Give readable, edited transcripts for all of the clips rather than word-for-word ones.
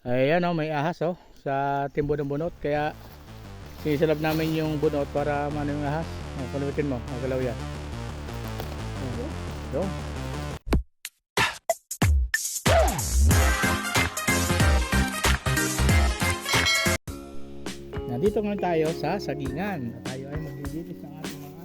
Ayan oh, may ahas oh sa timbo ng bunot, kaya sinisalab namin yung bunot para maano yung ahas. Oh, panutin mo, magalaw yan. Yung. Nandito ngayon tayo sa sagingan. Tayo ay maglilinis ng ating mga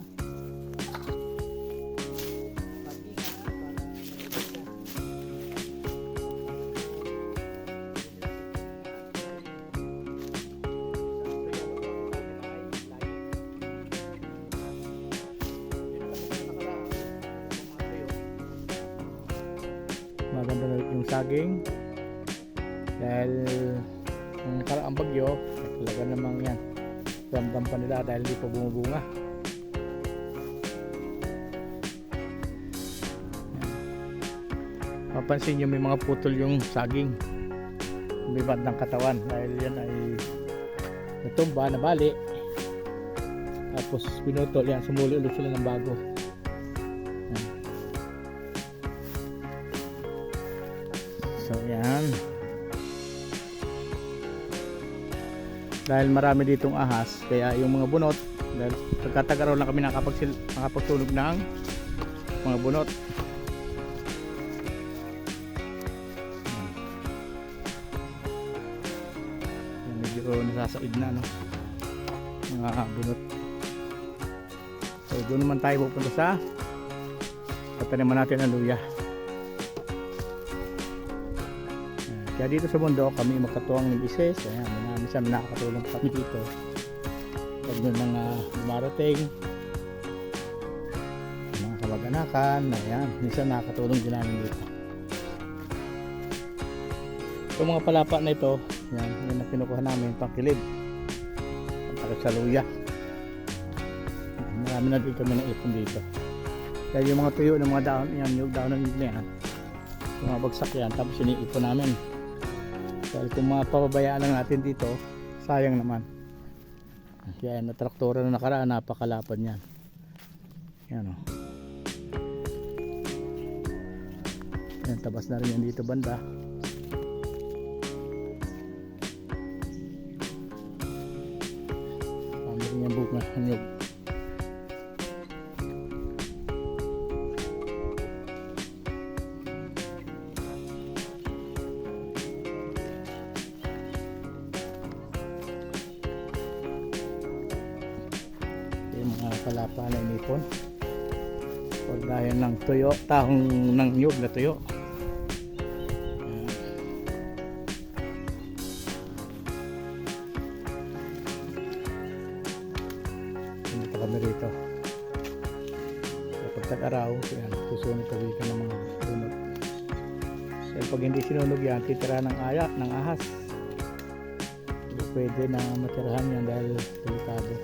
maganda na yung saging dahil yung karaang bagyo talaga namang yan ramdam pa nila dahil hindi pa bumubunga. Mapansin nyo may mga putol yung saging, may bandang katawan dahil yan ay natumba, nabali, tapos pinutol yan, sumuli ulit sila ng bago. So yan, dahil marami ditong ahas kaya yung mga bunot, dahil pagkatagaraw lang kami nakapagsunog ng mga bunot. Yan, medyo nasasaid na no, mga bunot. So doon naman tayo pupunta sa pataniman natin ang luya. Kaya dito sa mundo kami makatuwang ng isis. Ayan, minsan nakakatulong kami dito pag may mga dumarating, mga kamag-anakan. Ayan, minsan nakakatulong din namin dito. Itong mga palapa na ito, yan, yun na kinukuha namin pangkilid para sa luya. Marami na din kami ng ipon dito. Kaya yung mga tuyo ng mga dahon, yan, yung dahon ng nyug na yan, yung mga bagsak yan, tapos iniipon namin. Dahil kung mapapabayaan lang natin dito, sayang naman. Kaya na traktora na nakaraan, napakalapan yan. Yan o. Yan, tabas na rin yan dito banda. Kami rin yung buka ng nyug. Mga palapa na inipon pag dahil ng tuyo, tahong ng nyug na tuyo. Dito kami rito kapag tag-araw, susunod kami dito ng mga bunot. So pag hindi sinunog yan, titira ng ahas. Hindi pwede na matirahan yan dahil delikado.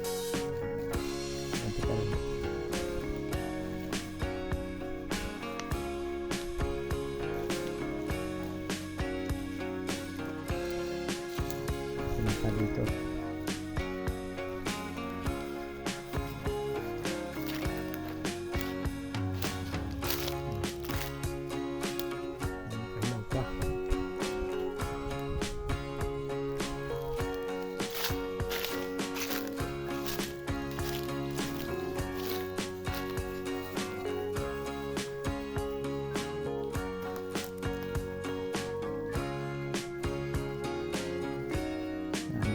Pinaka dito. Ayaw pa.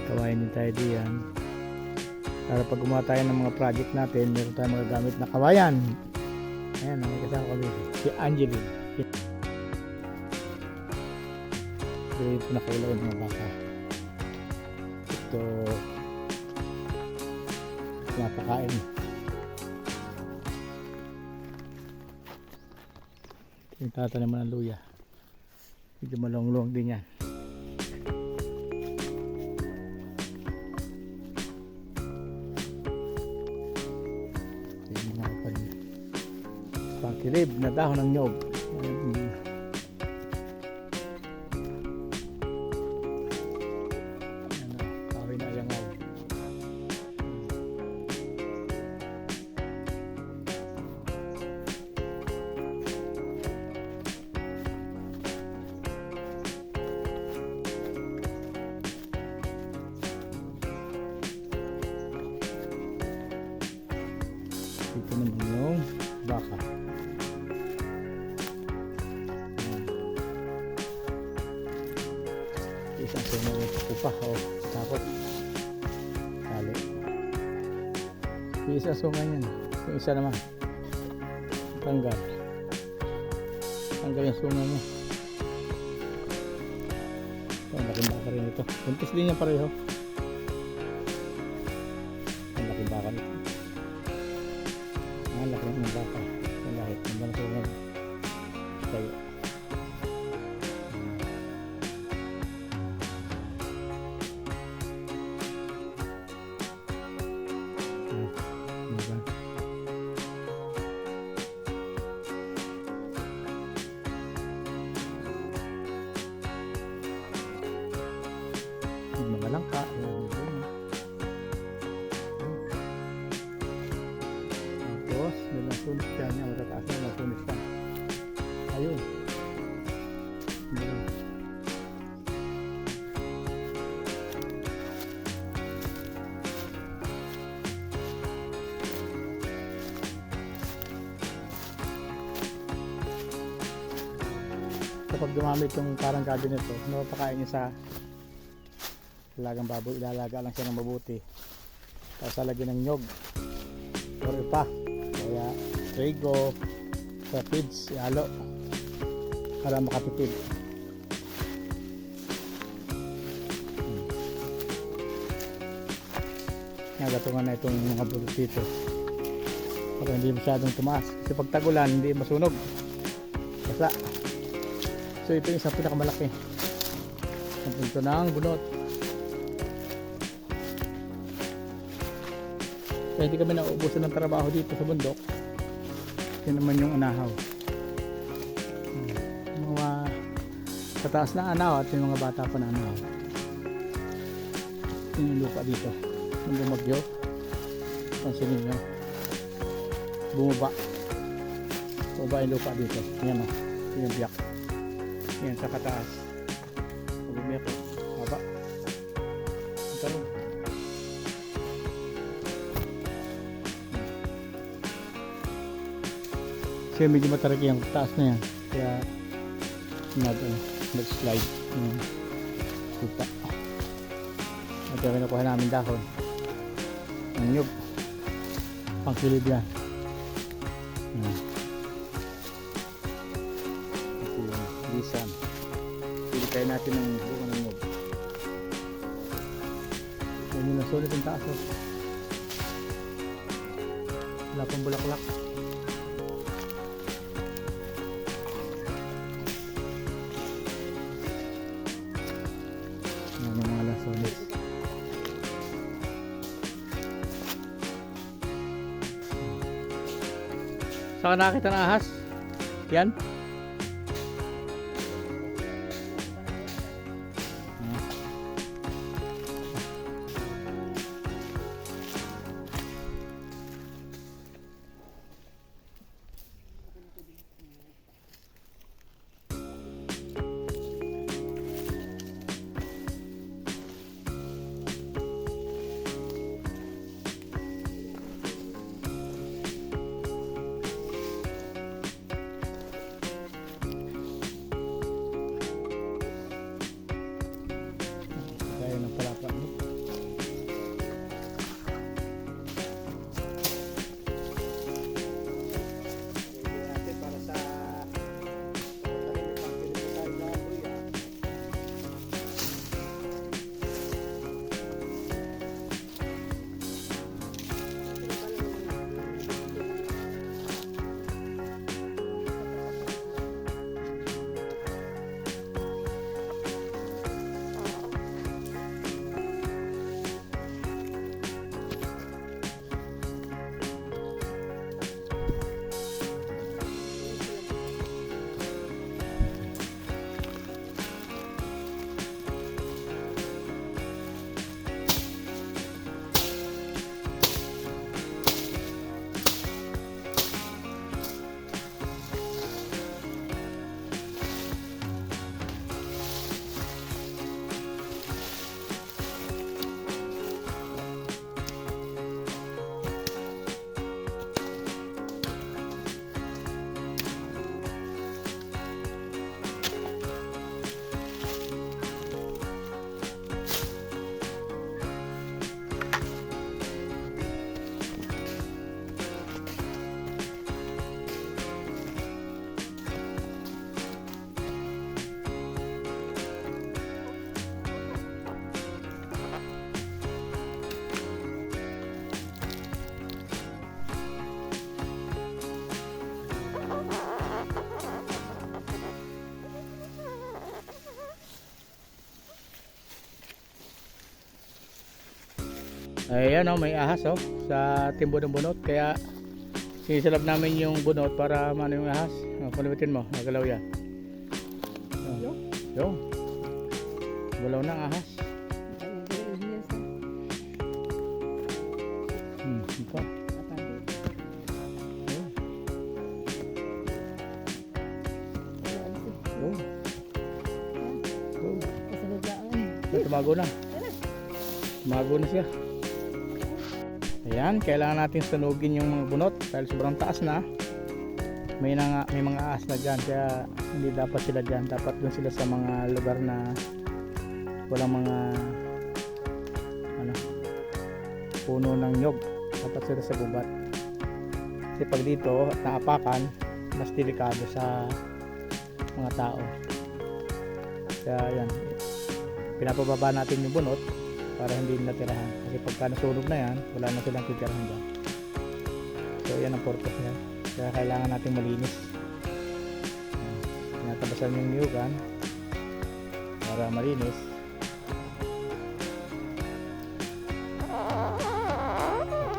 Kawain din tayo diyan para pag gumawa tayo ng mga project natin, meron tayong magagamit na kawayan. Ayan, may kasama ko dito si Angeline. Ito nakailaw ng mga baka. Ito napakain. Yung tataniman ng luya, medyo malong-long din yan. Pangkilid na dahon ng nyog. Kahoy na ayangaw. Isang sunod yung pakupa. O, takot. Tali. Yung isa sungan yan. Yung isa naman. Tanggal. Tanggal yung sungan niya. Ito, ang laking baka rin ito. Buntis din yan pareho. Ang laking baka nito. Ang laking baka. Ang lahit. Ang laking sungan. Tayo. Mga langka. Tapos, may nasunis siya niya. Matataas na nasunis siya. Ayun. Ayun. Kapag dumamit yung parang cabinet to, napapakain niya sa alagang baboy, ilalaga lang siya ng mabuti, tapos lalagyan ng nyog or ipa, kaya trigo sa feeds, ihalo para makatipid. Nagatungan na itong mga bulot dito para hindi masyadong tumaas, kasi pag tagulan hindi masunog basa. So ito yung isa pinakamalaki ang punto ng bunot. Kaya hindi kami nauubusan ng trabaho dito sa bundok. Yan naman yung anahaw. Mga kataas na anahaw at yung mga bata pa na anahaw. Yun yung lupa dito. Yung bumagyo. Pansinin nyo. Bumaba. Bumaba yung lupa dito. Yan o. Yan yung biyak. Yan sa kataas. Bumiyak o. Baba. Ang talong. Kasi medyo mataragi yung taas na yan, kaya nag-slide yung lupa. At yung kinukuha namin dahon ang nyug, pang kilid yan. Ito yung lisan, pili tayo natin ng bunga ng nyug. Yan yung nasulit yung taas. Wala pang bulaklak. Yung mga lasones. Saan ka nakakita ng ahas? Yan? Ayan may ahas sa timbo ng bunot. Kaya sinisilab namin yung bunot para mano yung ahas. Palimutin mo, nagalaw yan. Yung galaw ng ahas. Ito. Tumago na. Tumago na siya. Ayan, kailangan natin sunugin yung mga bunot dahil sobrang taas na. May mga ahas na dyan, kaya hindi dapat sila dyan. Dapat dun sila sa mga lugar na walang mga puno ng nyog. Dapat sila sa gubat. Kasi pag dito naapakan, mas delikado sa mga tao. Kaya yan, pinapababa natin yung bunot para hindi natirahan. Kasi pagka nasunog na yan, wala na silang titirahan dyan. So yan ang purpose niya. Kaya kailangan natin malinis. Tinatabasan yung niyugan para malinis.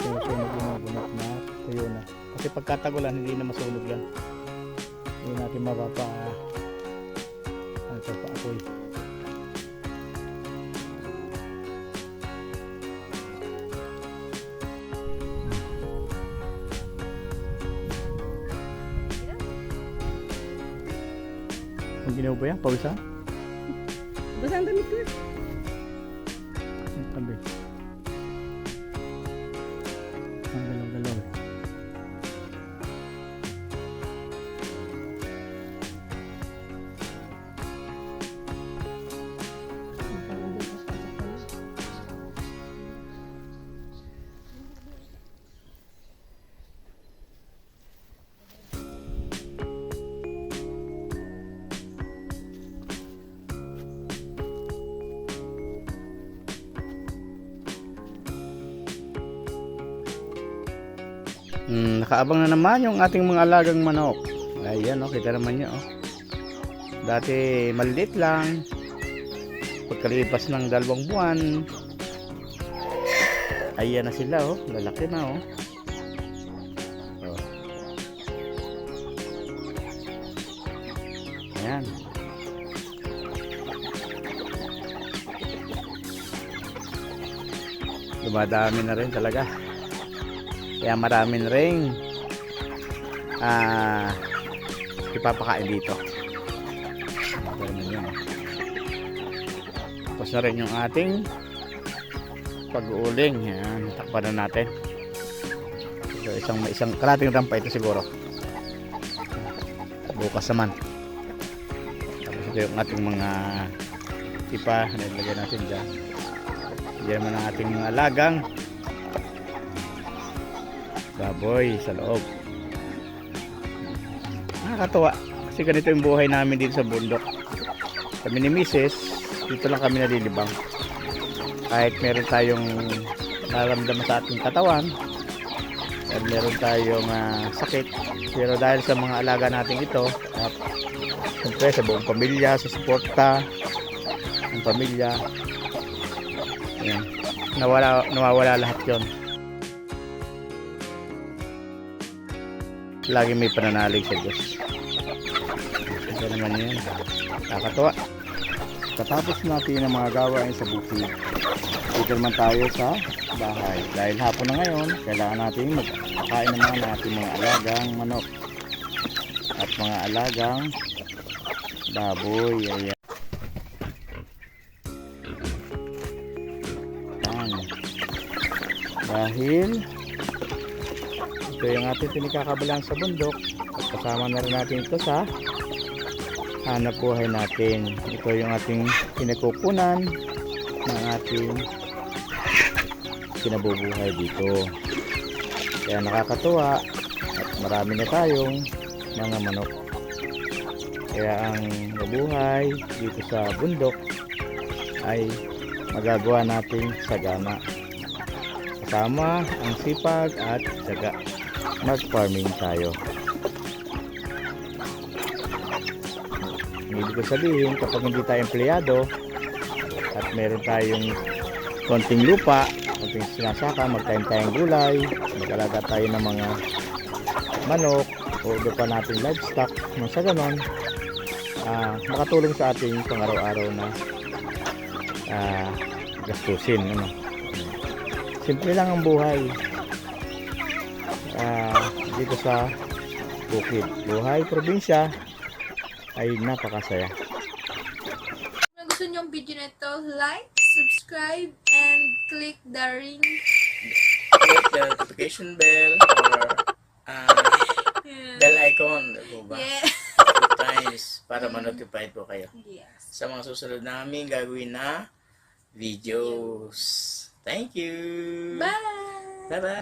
Sunog yung mga bunot na tuyo na. Kasi pagkatagulan hindi na masunog yan. Hindi natin mapapaapoy. Ang ginawa ba yan? Pawisan? Basta ang damit ko. Ang tabi. Ang galaw-galaw. Nakaabang na naman yung ating mga alagang manok. Ayan kita naman nyo dati maliit lang, pagkalipas ng 2 buwan ayan na sila lalaki na ayan. Dumadami na rin talaga. Kaya marami na rin ipapakain dito. Tapos na rin yung ating pag-uuling. Yan, takpan na natin. So, isang kalating rampa ito siguro. Bukas naman. Tapos ito yung ating mga tipa na ilagay natin dyan. Diyan naman ang ating mga alagang baboy sa loob. Nakakatuwa kasi ganito yung buhay namin dito sa bundok. Kami ni Mrs. dito lang kami nalilibang. Kahit meron tayong nararamdaman sa ating katawan at meron tayong sakit, pero dahil sa mga alaga natin ito at siyempre sa buong pamilya, sa suporta ng pamilya, yan, nawawala lahat yon. Lagi may pananalig sa Diyos. Ito naman yun. Nakakatuwa. Katapos natin ang mga gawain sa bukid, dito naman tayo sa bahay. Dahil hapon na ngayon, kailangan natin magpakain naman natin mga alagang manok at mga alagang baboy. Ayan. Dahil ito yung ating pinagkakabalan sa bundok at kasama na rin natin ito sa hanap buhay natin. Ito yung ating pinagkukunan ng ating kinabubuhay dito. Kaya nakakatuwa at marami na tayong mga manok. Kaya ang mabuhay dito sa bundok ay magagawa nating sagana. Kasama ang sipag at tiyaga. Mag-farming tayo. Ibig ko sabihin, kapag hindi tayo empleyado at meron tayong konting lupa, konting sinasaka, magtanim tayong gulay, mag-alaga tayo ng mga manok o iba pa natin livestock. Nang sa ganon, makatulong sa ating pang-araw-araw na gastusin. Ano? Simple lang ang buhay dito sa bukid. Buhay probinsya ay napakasaya. Kung gusto niyo yung video na ito, like, subscribe, and click the ring. Click the notification bell or bell icon, diba ba? Yeah. 2 times para ma-notify po kayo Yes. sa mga susunod namin gagawin na videos. Thank you! Bye! Bye-bye!